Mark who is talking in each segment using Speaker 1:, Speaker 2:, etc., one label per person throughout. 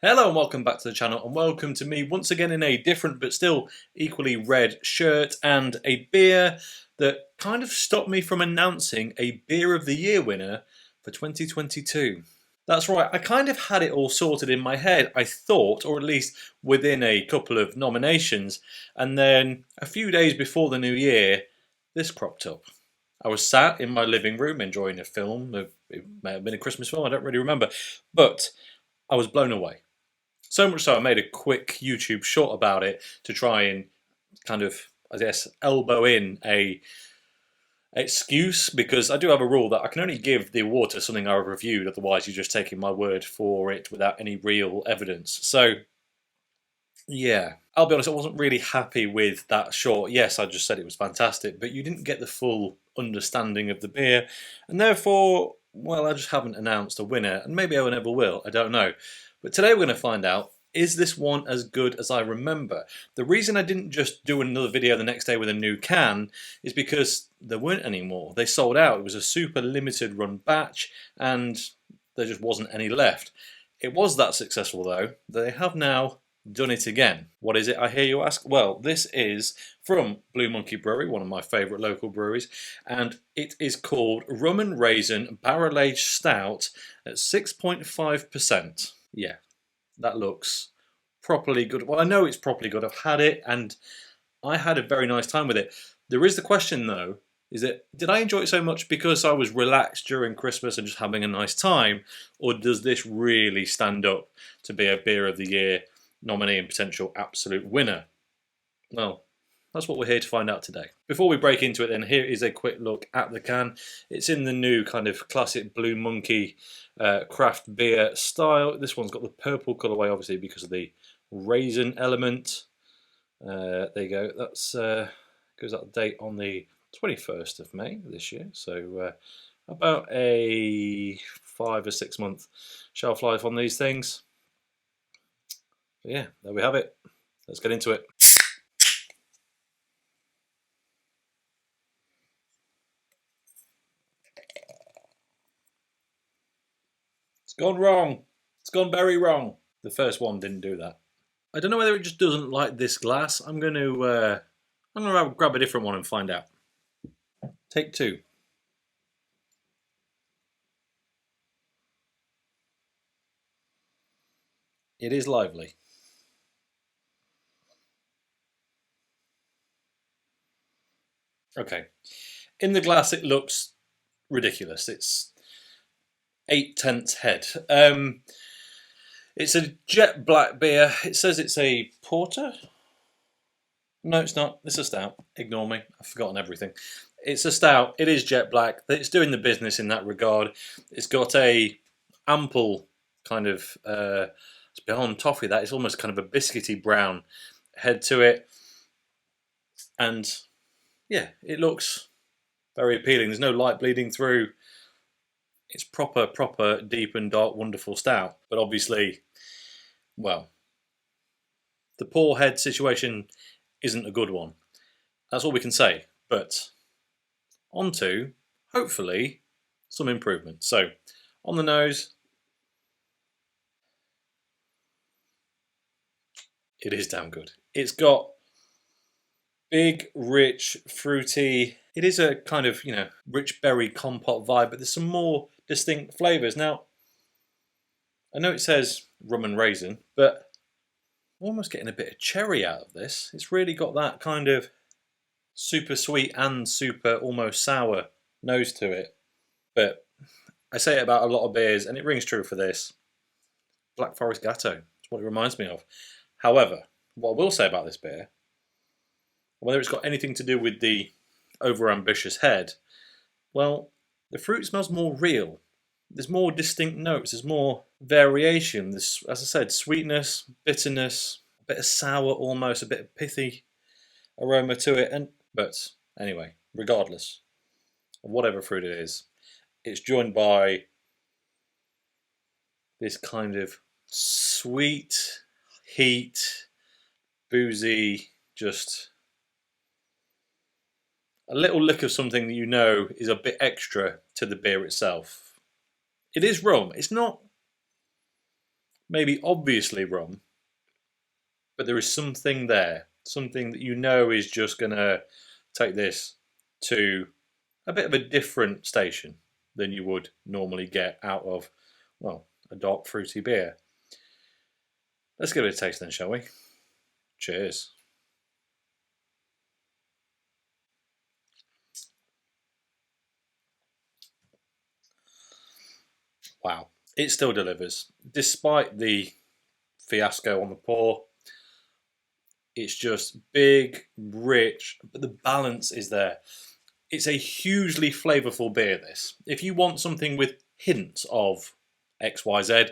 Speaker 1: Hello and welcome back to the channel, and welcome to me once again in a different but still equally red shirt and a beer that kind of stopped me from announcing a Beer of the Year winner for 2022. That's right, I kind of had it all sorted in my head, I thought, or at least within a couple of nominations, and then a few days before the new year, this cropped up. I was sat in my living room enjoying a film. It may have been a Christmas film, I don't really remember, but I was blown away. So much so I made a quick YouTube short about it to try and kind of, I guess, elbow in a excuse, because I do have a rule that I can only give the award to something I've reviewed, otherwise you're just taking my word for it without any real evidence. So yeah, I'll be honest, I wasn't really happy with that short. Yes, I just said it was fantastic, but you didn't get the full understanding of the beer, and therefore, well, I just haven't announced a winner, and maybe I never will, I don't know. But today we're going to find out, is this one as good as I remember? The reason I didn't just do another video the next day with a new can is because there weren't any more. They sold out. It was a super limited run batch and there just wasn't any left. It was that successful though, they have now done it again. What is it, I hear you ask? Well, this is from Blue Monkey Brewery, one of my favourite local breweries, and it is called Rum and Raisin Barrel Aged Stout at 6.5%. Yeah, that looks properly good. Well, I know it's properly good. I've had it and I had a very nice time with it. There is the question though, is that did I enjoy it so much because I was relaxed during Christmas and just having a nice time, or does this really stand up to be a Beer of the Year nominee and potential absolute winner? Well, that's what we're here to find out today. Before we break into it then, here is a quick look at the can. It's in the new kind of classic Blue Monkey craft beer style. This one's got the purple colourway, obviously because of the raisin element. There you go. That's goes out the date on the 21st of May this year. So about a 5 or 6 month shelf life on these things. But yeah, there we have it. Let's get into it. It's gone wrong. It's gone very wrong. The first one didn't do that. I don't know whether it just doesn't like this glass. I'm going to grab a different one and find out. Take two. It is lively. Okay. In the glass it looks ridiculous. It's 8/10 head. It's a jet black beer. It says it's a porter. No, it's not. It's a stout. Ignore me. I've forgotten everything. It's a stout. It is jet black. It's doing the business in that regard. It's got a ample kind of it's beyond toffee. That it's almost kind of a biscuity brown head to it, and yeah, it looks very appealing. There's no light bleeding through. It's proper deep and dark, wonderful stout. But obviously, well, the pour head situation isn't a good one. That's all we can say. But on to, hopefully, some improvement. So, on the nose, it is damn good. It's got big, rich, fruity. It is a kind of, rich berry compote vibe, but there's some more distinct flavours. Now, I know it says rum and raisin, but I'm almost getting a bit of cherry out of this. It's really got that kind of super sweet and super almost sour nose to it. But I say it about a lot of beers, and it rings true for this. Black Forest Gatto. That's what it reminds me of. However, what I will say about this beer, whether it's got anything to do with the over-ambitious head, well, the fruit smells more real. There's more distinct notes, there's more variation. There's, as I said, sweetness, bitterness, a bit of sour almost, a bit of pithy aroma to it. But anyway, regardless of whatever fruit it is, it's joined by this kind of sweet, heat, boozy, just a little lick of something that you know is a bit extra to the beer itself. It is rum. It's not maybe obviously rum, but there is something there, something that you know is just going to take this to a bit of a different station than you would normally get out of, well, a dark fruity beer. Let's give it a taste then, shall we? Cheers. Wow, it still delivers. Despite the fiasco on the pour, it's just big, rich, but the balance is there. It's a hugely flavourful beer, this. If you want something with hints of XYZ,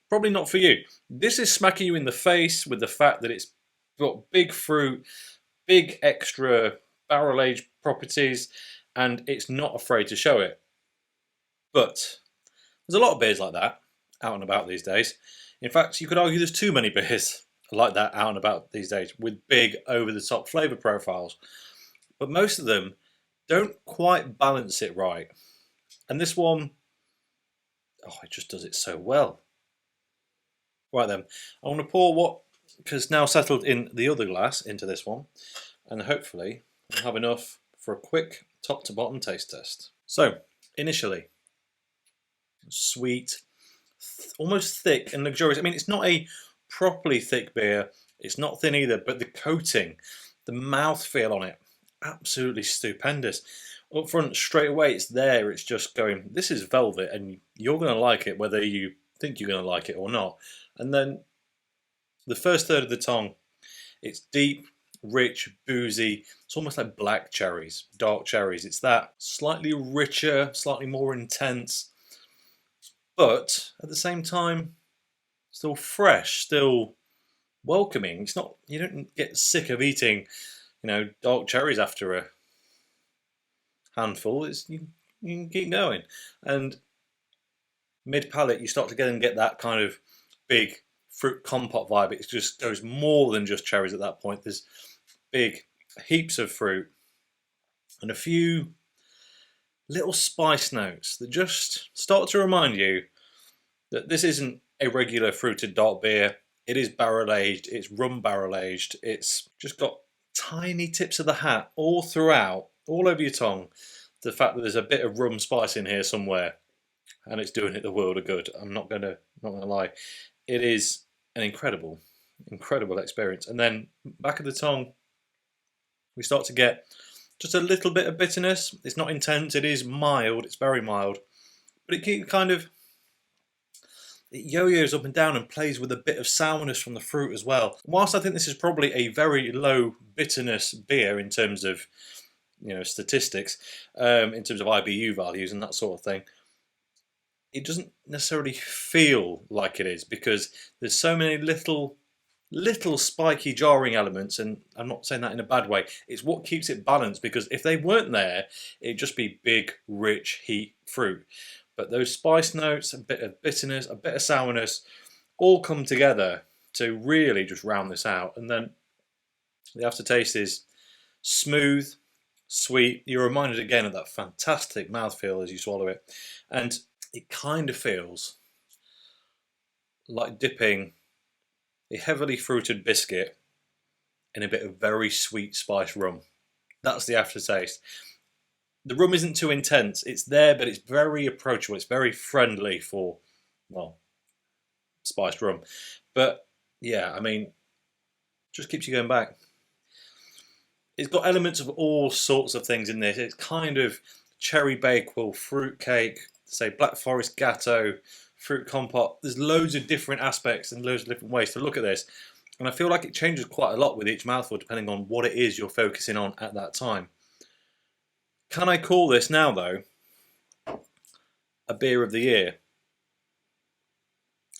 Speaker 1: probably not for you. This is smacking you in the face with the fact that it's got big fruit, big extra barrel aged properties, and it's not afraid to show it. But there's a lot of beers like that out and about these days. In fact, you could argue there's too many beers like that out and about these days with big over the top flavour profiles. But most of them don't quite balance it right. And this one, oh, it just does it so well. Right then, I want to pour what has now settled in the other glass into this one, and hopefully we'll have enough for a quick top to bottom taste test. So, initially, sweet, almost thick and luxurious. I mean, it's not a properly thick beer, it's not thin either, but the coating, the mouthfeel on it, absolutely stupendous. Up front, straight away, it's there. It's just going, this is velvet, and you're going to like it whether you think you're going to like it or not. And then the first third of the tongue, it's deep, rich, boozy. It's almost like black cherries, dark cherries. It's that slightly richer, slightly more intense, but at the same time, still fresh, still welcoming. It's not, you don't get sick of eating, dark cherries after a handful. You can keep going, and mid palate you start to get that kind of big fruit compote vibe. It just goes more than just cherries at that point. There's big heaps of fruit and a few little spice notes that just start to remind you that this isn't a regular fruited dark beer. It is barrel aged, it's rum barrel aged, it's just got tiny tips of the hat all throughout, all over your tongue. The fact that there's a bit of rum spice in here somewhere, and it's doing it the world of good. I'm not gonna lie. It is an incredible experience. And then back of the tongue, we start to get just a little bit of bitterness. It's not intense, it is mild, it's very mild. But it kind of, it yo-yos up and down and plays with a bit of sourness from the fruit as well. Whilst I think this is probably a very low bitterness beer in terms of statistics, in terms of IBU values and that sort of thing, it doesn't necessarily feel like it is because there's so many little spiky jarring elements, and I'm not saying that in a bad way. It's what keeps it balanced, because if they weren't there, it'd just be big, rich, heat fruit. But those spice notes, a bit of bitterness, a bit of sourness, all come together to really just round this out. And then the aftertaste is smooth, sweet. You're reminded again of that fantastic mouthfeel as you swallow it. And it kind of feels like dipping a heavily fruited biscuit in a bit of very sweet spiced rum. That's the aftertaste. The rum isn't too intense. It's there, but it's very approachable. It's very friendly for, well, spiced rum. But yeah, I mean, just keeps you going back. It's got elements of all sorts of things in this. It's kind of cherry bakewell, fruit cake, say Black Forest Gatto, fruit compote. There's loads of different aspects and loads of different ways to look at this. And I feel like it changes quite a lot with each mouthful depending on what it is you're focusing on at that time. Can I call this now, though, a beer of the year?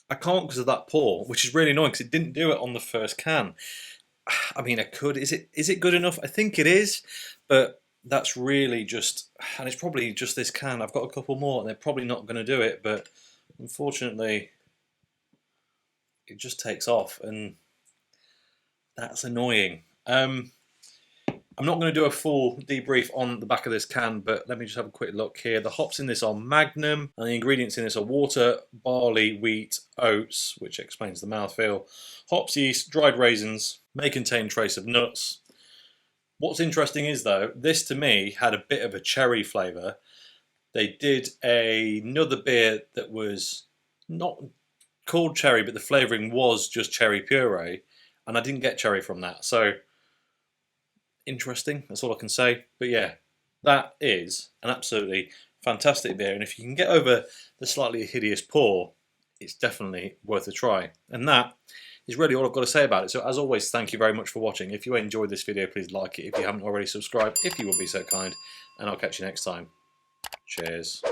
Speaker 1: I can't because of that pour, which is really annoying because it didn't do it on the first can. I mean, I could. Is it good enough? I think it is, but that's really just, and it's probably just this can. I've got a couple more, and they're probably not going to do it, but unfortunately, it just takes off, and that's annoying. I'm not going to do a full debrief on the back of this can, but let me just have a quick look here. The hops in this are Magnum, and the ingredients in this are water, barley, wheat, oats, which explains the mouthfeel, hops, yeast, dried raisins, may contain trace of nuts. What's interesting is, though, this to me had a bit of a cherry flavour. They did another beer that was not called cherry, but the flavouring was just cherry puree, and I didn't get cherry from that. So interesting, that's all I can say. But yeah, that is an absolutely fantastic beer, and if you can get over the slightly hideous pour, it's definitely worth a try. And that is really all I've got to say about it. So as always, thank you very much for watching. If you enjoyed this video, please like it. If you haven't already, subscribe if you will be so kind, and I'll catch you next time. Cheers.